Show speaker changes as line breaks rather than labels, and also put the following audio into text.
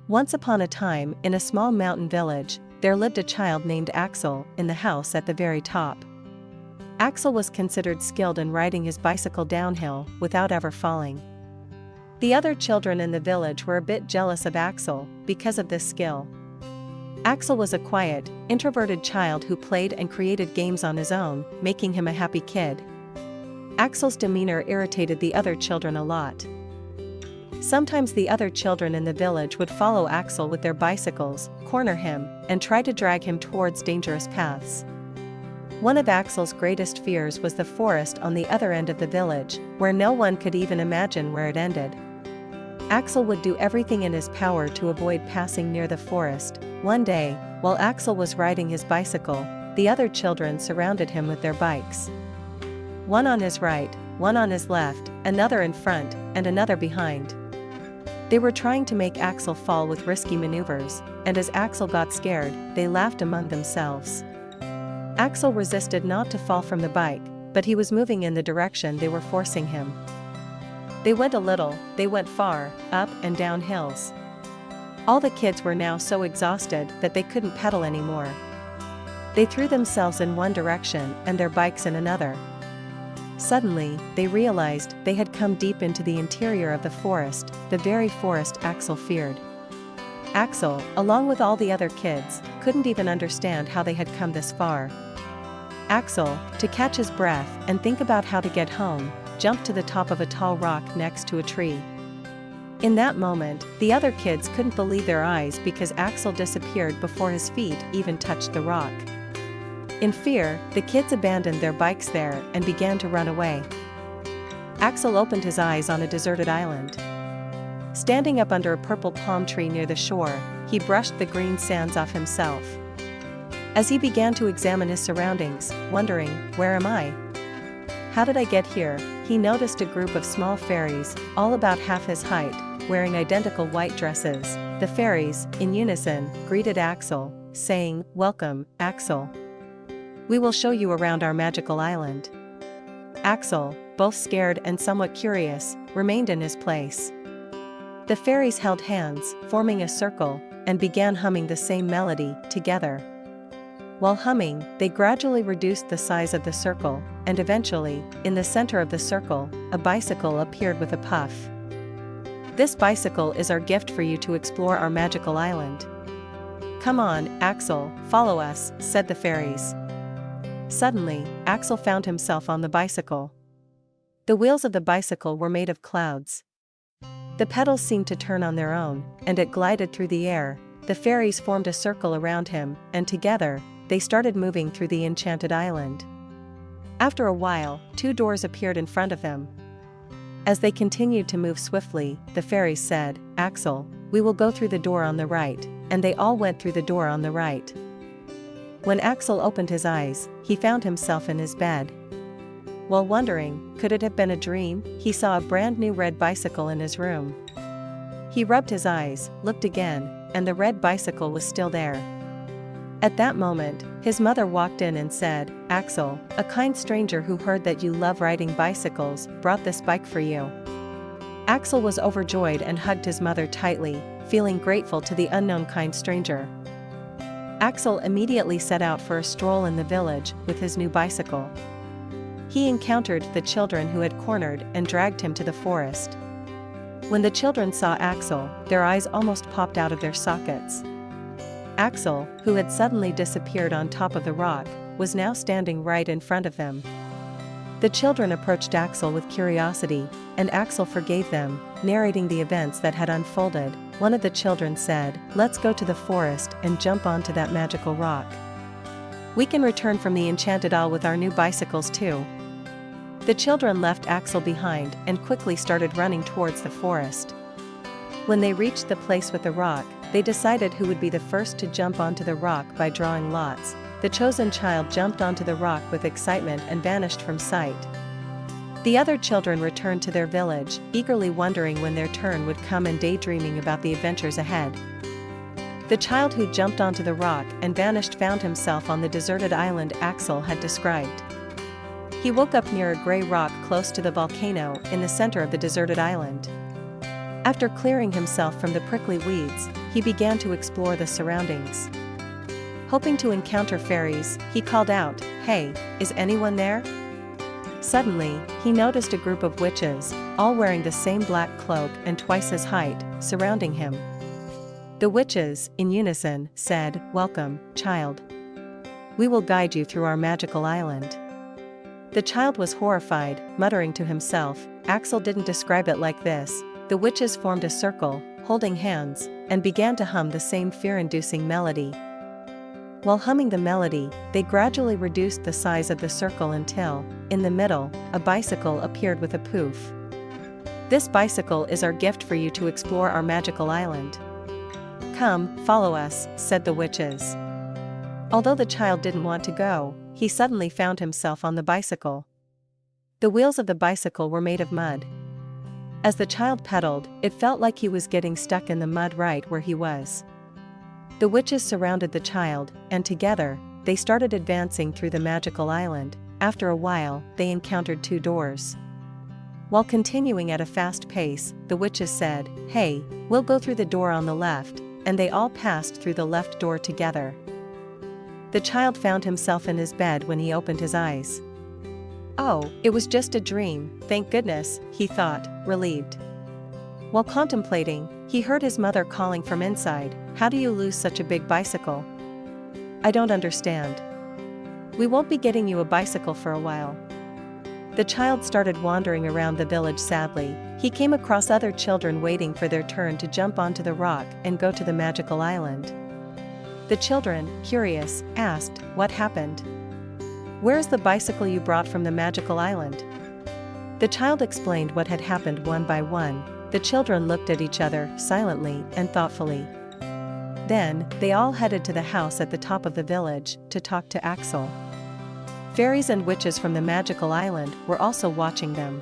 Once upon a time, in a small mountain village, there lived a child named Axel in the house at the very top. Axel was considered skilled in riding his bicycle downhill without ever falling. The other children in the village were a bit jealous of Axel because of this skill. Axel was a quiet, introverted child who played and created games on his own, making him a happy kid. Axel's demeanor irritated the other children a lot. Sometimes the other children in the village would follow Axel with their bicycles, corner him, and try to drag him towards dangerous paths. One of Axel's greatest fears was the forest on the other end of the village, where no one could even imagine where it ended. Axel would do everything in his power to avoid passing near the forest. One day, while Axel was riding his bicycle, the other children surrounded him with their bikes. One on his right, one on his left, another in front, and another behind. They were trying to make Axel fall with risky maneuvers, and as Axel got scared, they laughed among themselves. Axel resisted not to fall from the bike, but he was moving in the direction they were forcing him. They went a little, they went far, up and down hills. All the kids were now so exhausted that they couldn't pedal anymore. They threw themselves in one direction and their bikes in another. Suddenly, they realized they had come deep into the interior of the forest, the very forest Axel feared. Axel, along with all the other kids, couldn't even understand how they had come this far. Axel, to catch his breath and think about how to get home, jumped to the top of a tall rock next to a tree. In that moment, the other kids couldn't believe their eyes because Axel disappeared before his feet even touched the rock. In fear, the kids abandoned their bikes there and began to run away. Axel opened his eyes on a deserted island. Standing up under a purple palm tree near the shore, he brushed the green sands off himself. As he began to examine his surroundings, wondering, "Where am I? How did I get here?" he noticed a group of small fairies, all about half his height, wearing identical white dresses. The fairies, in unison, greeted Axel, saying, "Welcome, Axel. We will show you around our magical island." Axel, both scared and somewhat curious, remained in his place. The fairies held hands, forming a circle, and began humming the same melody, together. While humming, they gradually reduced the size of the circle, and eventually, in the center of the circle, a bicycle appeared with a puff. "This bicycle is our gift for you to explore our magical island. Come on, Axel, follow us," said the fairies. Suddenly, Axel found himself on the bicycle. The wheels of the bicycle were made of clouds. The pedals seemed to turn on their own, and it glided through the air. The fairies formed a circle around him, and together, they started moving through the enchanted island. After a while, two doors appeared in front of them. As they continued to move swiftly, the fairies said, "Axel, we will go through the door on the right," and they all went through the door on the right. When Axel opened his eyes, he found himself in his bed. While wondering, could it have been a dream, he saw a brand new red bicycle in his room. He rubbed his eyes, looked again, and the red bicycle was still there. At that moment, his mother walked in and said, "Axel, a kind stranger who heard that you love riding bicycles, brought this bike for you." Axel was overjoyed and hugged his mother tightly, feeling grateful to the unknown kind stranger. Axel immediately set out for a stroll in the village with his new bicycle. He encountered the children who had cornered and dragged him to the forest. When the children saw Axel, their eyes almost popped out of their sockets. Axel, who had suddenly disappeared on top of the rock, was now standing right in front of them. The children approached Axel with curiosity, and Axel forgave them, narrating the events that had unfolded. One of the children said, "Let's go to the forest and jump onto that magical rock. We can return from the enchanted isle with our new bicycles too." The children left Axel behind and quickly started running towards the forest. When they reached the place with the rock, they decided who would be the first to jump onto the rock by drawing lots. The chosen child jumped onto the rock with excitement and vanished from sight. The other children returned to their village, eagerly wondering when their turn would come and daydreaming about the adventures ahead. The child who jumped onto the rock and vanished found himself on the deserted island Axel had described. He woke up near a gray rock close to the volcano in the center of the deserted island. After clearing himself from the prickly weeds, he began to explore the surroundings. Hoping to encounter fairies, he called out, "Hey, is anyone there?" Suddenly, he noticed a group of witches, all wearing the same black cloak and twice his height, surrounding him. The witches, in unison, said, "Welcome, child. We will guide you through our magical island." The child was horrified, muttering to himself, "Axel didn't describe it like this." The witches formed a circle, holding hands, and began to hum the same fear-inducing melody. While humming the melody, they gradually reduced the size of the circle until, in the middle, a bicycle appeared with a poof. "This bicycle is our gift for you to explore our magical island. Come, follow us," said the witches. Although the child didn't want to go, he suddenly found himself on the bicycle. The wheels of the bicycle were made of mud. As the child pedaled, it felt like he was getting stuck in the mud right where he was. The witches surrounded the child, and together, they started advancing through the magical island. After a while, they encountered two doors. While continuing at a fast pace, the witches said, "Hey, we'll go through the door on the left," and they all passed through the left door together. The child found himself in his bed when he opened his eyes. "Oh, it was just a dream, thank goodness," he thought, relieved. While contemplating, he heard his mother calling from inside, "How do you lose such a big bicycle? I don't understand. We won't be getting you a bicycle for a while." The child started wandering around the village sadly. He came across other children waiting for their turn to jump onto the rock and go to the magical island. The children, curious, asked, "What happened? Where's the bicycle you brought from the magical island?" The child explained what had happened one by one. The children looked at each other, silently and thoughtfully. Then, they all headed to the house at the top of the village, to talk to Axel. Fairies and witches from the magical island were also watching them.